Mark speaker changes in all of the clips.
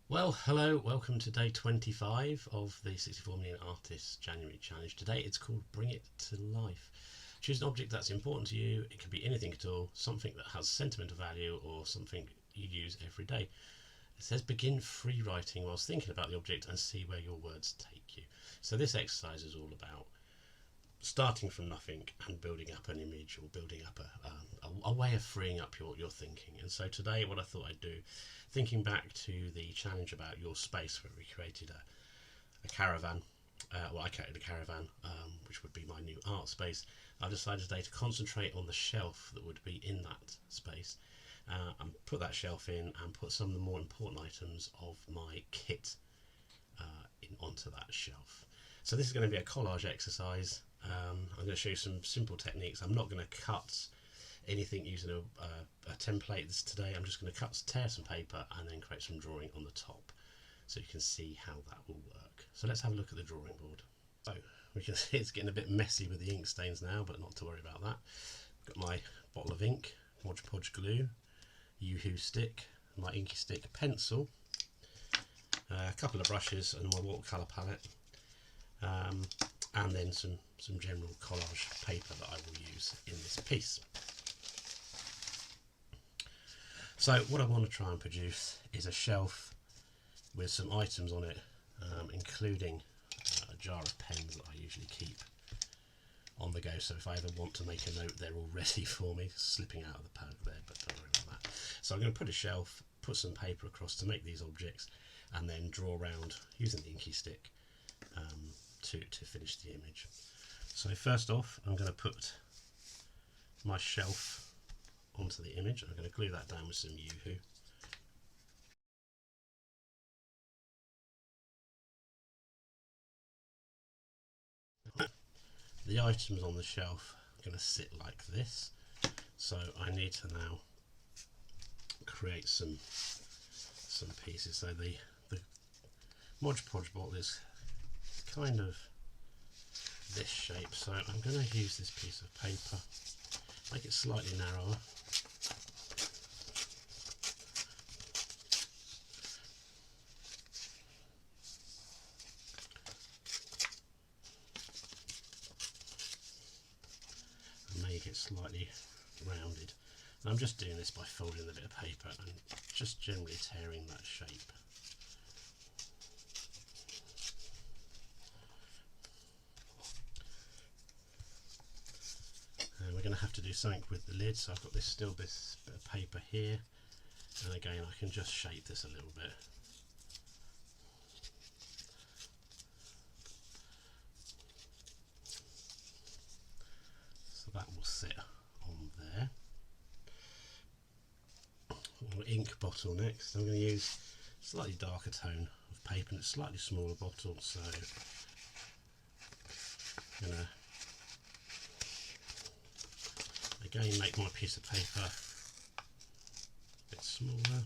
Speaker 1: Well, hello, welcome to day 25 of the 64 Million Artists January Challenge. Today it's called Bring It to Life. Choose an object that's important to you. It can be anything at all, something that has sentimental value or something you use every day. It says begin free writing whilst thinking about the object and see where your words take you. So this exercise is all about starting from nothing and building up an image or building up a way of freeing up your thinking. And so today what I thought I'd do, thinking back to the challenge about your space where we created a caravan, I created a caravan, which would be my new art space. I decided today to concentrate on the shelf that would be in that space and put that shelf in and put some of the more important items of my kit onto that shelf. So this is going to be a collage exercise. I'm going to show you some simple techniques. I'm not going to cut anything using a template today. I'm just going to tear some paper and then create some drawing on the top so you can see how that will work. So let's have a look at the drawing board. So we can see it's getting a bit messy with the ink stains now, but not to worry about that. I've got my bottle of ink, Podge Glue, Yoo-hoo stick, my inky stick pencil, a couple of brushes and my watercolour palette. And then some general collage paper that I will use in this piece. So what I want to try and produce is a shelf with some items on it, including a jar of pens that I usually keep on the go, so if I ever want to make a note they're all ready for me, slipping out of the bag there, but don't worry about that. So I'm going to put a shelf, put some paper across to make these objects, and then draw around using the inky stick to finish the image. So first off, I'm going to put my shelf onto the image. I'm going to glue that down with some Yoo-hoo. The items on the shelf are going to sit like this. So I need to now create some pieces. So the Mod Podge bottle is kind of this shape, so I'm going to use this piece of paper, make it slightly narrower, and make it slightly rounded. And I'm just doing this by folding the bit of paper and just generally tearing that shape. We're going to have to do something with the lid, so I've got this bit of paper here, and again I can just shape this a little bit. So that will sit on there. Ink bottle next. I'm going to use a slightly darker tone of paper and a slightly smaller bottle, so I'm going to again make my piece of paper a bit smaller.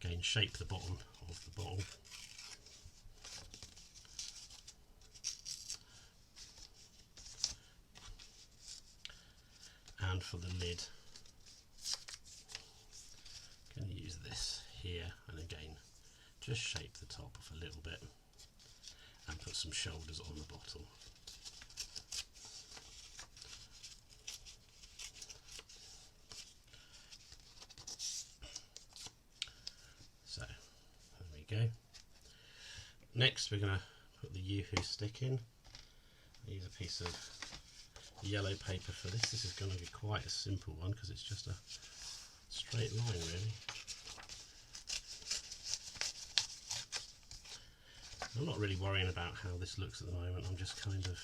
Speaker 1: Again, shape the bottom of the bottle. And for the lid, I'm going to use this here, and again just shape the top off a little bit and put some shoulders on the bottle. So there we go. Next we're going to put the Yoo-hoo stick in. I use a piece of yellow paper for this. This is going to be quite a simple one because it's just a straight line really. I'm not really worrying about how this looks at the moment. I'm just kind of,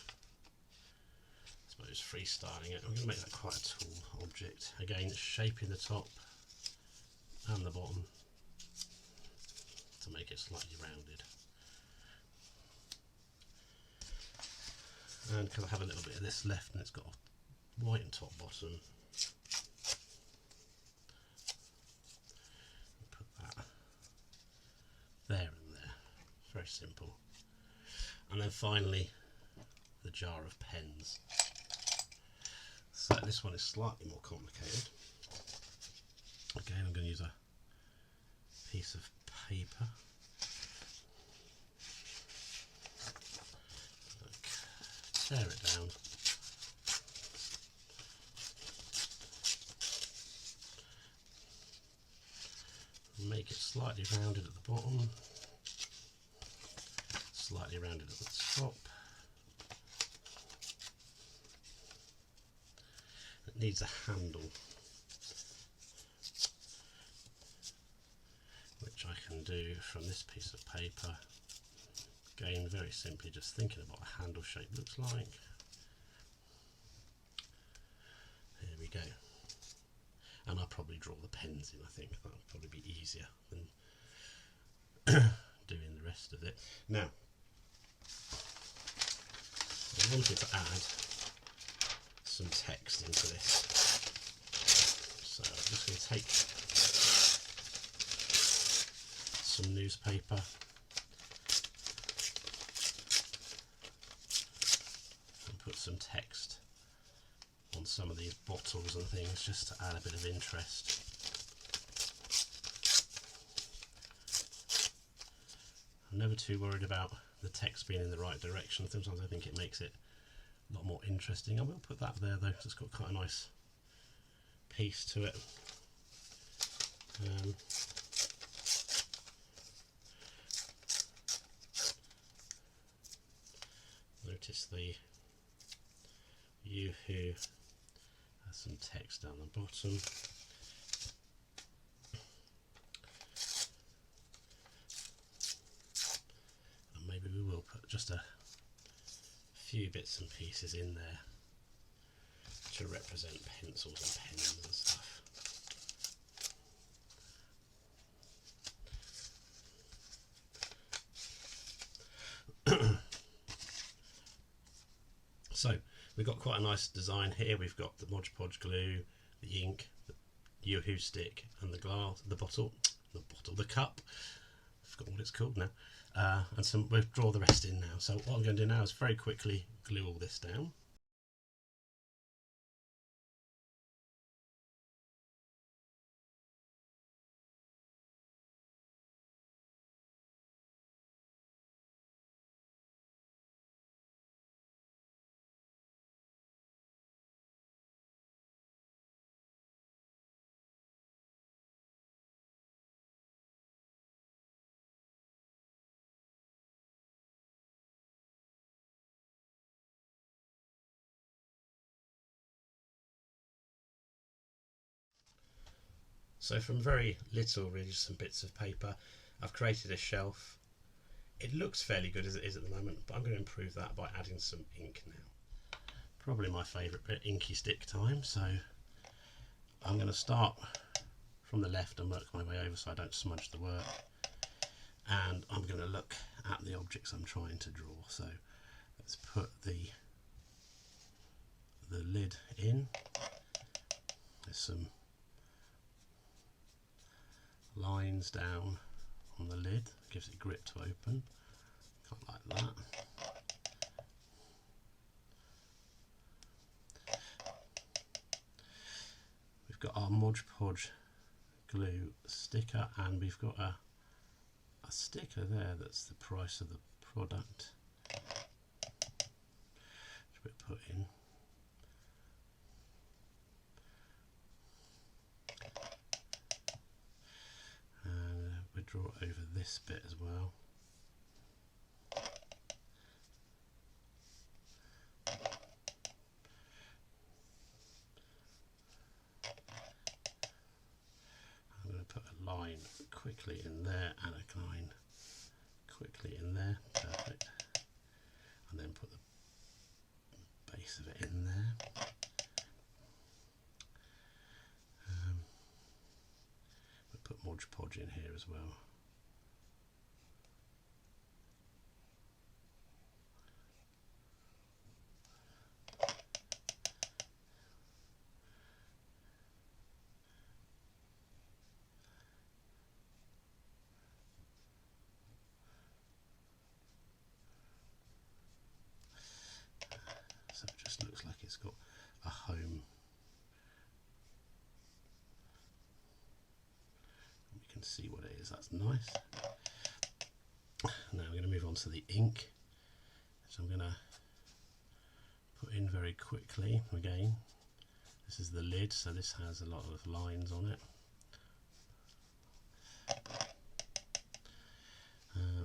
Speaker 1: I suppose, freestyling it. I'm going to make that quite a tall object. Again, shaping the top and the bottom to make it slightly rounded. And because I have a little bit of this left and it's got a white and top bottom, put that there and there. Very simple. And then finally the jar of pens. So So this one is slightly more complicated. Again, I'm going to use a piece of paper. Tear it down. Make it slightly rounded at the bottom, slightly rounded at the top. It needs a handle, which I can do from this piece of paper. Again, very simply just thinking about what a handle shape looks like. There we go. And I'll probably draw the pens in, I think. That'll probably be easier than doing the rest of it. Now, I wanted to add some text into this. So I'm just going to take some newspaper and put some text on some of these bottles and things just to add a bit of interest. I'm never too worried about the text being in the right direction. Sometimes I think it makes it a lot more interesting. I will put that there though, because it's got quite a nice piece to it. Notice the Yoo-hoo has some text down the bottom. And maybe we will put just a few bits and pieces in there to represent pencils and pens and stuff. So we've got quite a nice design here. We've got the Podge Glue, the ink, the Yoo-hoo stick, and the glass, the cup. I forgot what it's called now. And so we'll draw the rest in now. So what I'm going to do now is very quickly glue all this down. So from very little, really just some bits of paper, I've created a shelf. It looks fairly good as it is at the moment, but I'm going to improve that by adding some ink now. Probably my favourite bit, inky stick time. So I'm going to start from the left and work my way over so I don't smudge the work. And I'm going to look at the objects I'm trying to draw. So let's put the lid in. There's some lines down on the lid, gives it grip to open, kind of like that. We've got our Podge Glue sticker, and we've got a sticker there that's the price of the product, which we put in. We draw over this bit as well. I'm going to put a line quickly in there and a line quickly in there, perfect. And then put the base of it in there. Put Mod Podge in here as well. So it just looks like it's got a home can see what it is. That's nice. Now I'm going to move on to the ink. So I'm going to put in very quickly again. This is the lid, so this has a lot of lines on it.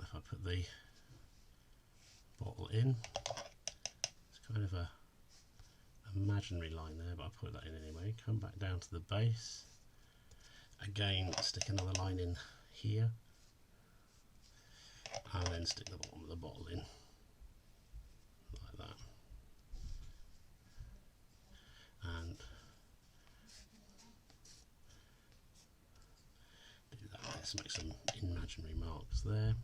Speaker 1: If I put the bottle in, it's kind of a imaginary line there, but I put that in anyway. Come back down to the base. Again, stick another line in here, and then stick the bottom of the bottle in like that. And do that there, so make some imaginary marks there.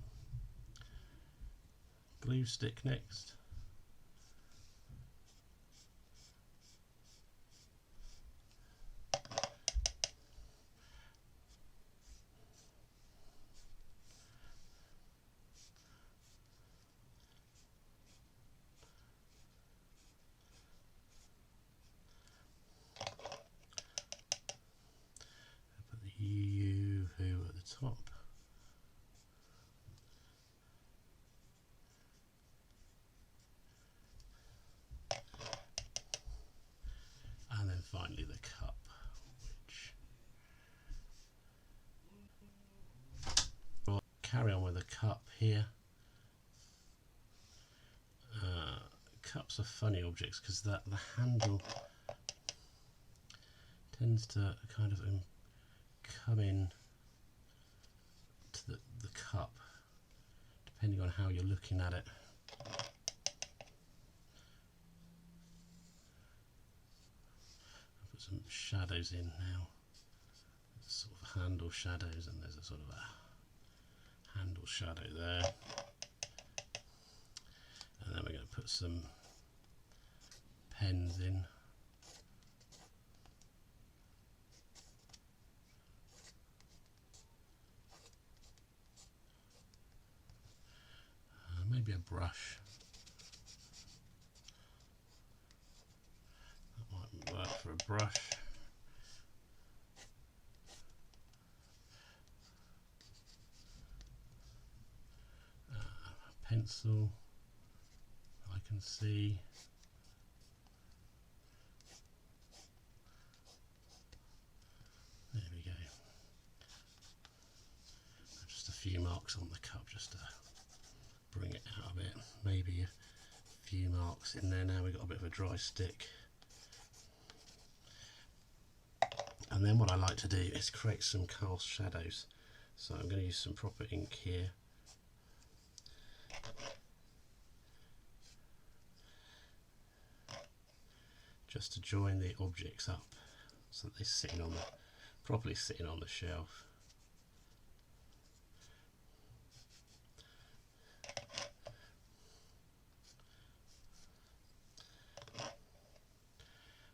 Speaker 1: Glue stick next. Put the yoo-hoo at the top. And then finally the cup, which we'll carry on with the cup here. Cups are funny objects because the handle tends to kind of come in to the cup, depending on how you're looking at it. Some shadows in now, sort of handle shadows, and there's a sort of a handle shadow there, and then we're going to put some pens in. Maybe a brush. Work for a brush. A pencil, I can see. There we go. Just a few marks on the cup just to bring it out a bit. Maybe a few marks in there. Now we've got a bit of a dry stick. And then what I like to do is create some cast shadows. So I'm going to use some proper ink here. Just to join the objects up so that they're sitting on properly sitting on the shelf.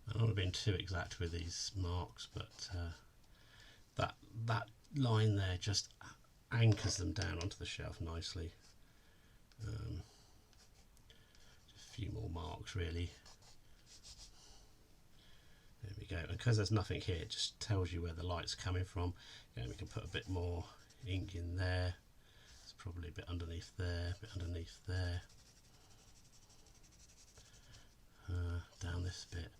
Speaker 1: I don't want to be too exact with these marks, but that line there just anchors them down onto the shelf nicely. Just a few more marks really. There we go. And because there's nothing here, it just tells you where the light's coming from. We can put a bit more ink in there. It's probably a bit underneath there, a bit underneath there. Down this bit.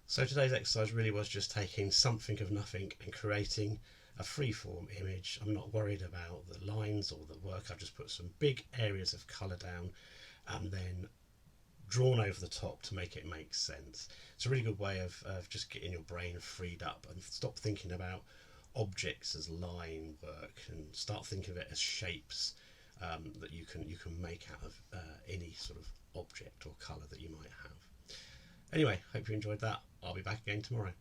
Speaker 1: So today's exercise really was just taking something of nothing and creating a freeform image. I'm not worried about the lines or the work. I've just put some big areas of colour down and then drawn over the top to make it make sense. It's a really good way of just getting your brain freed up and stop thinking about objects as line work and start thinking of it as shapes that you can make out of any sort of object or colour that you might have. Anyway, hope you enjoyed that. I'll be back again tomorrow.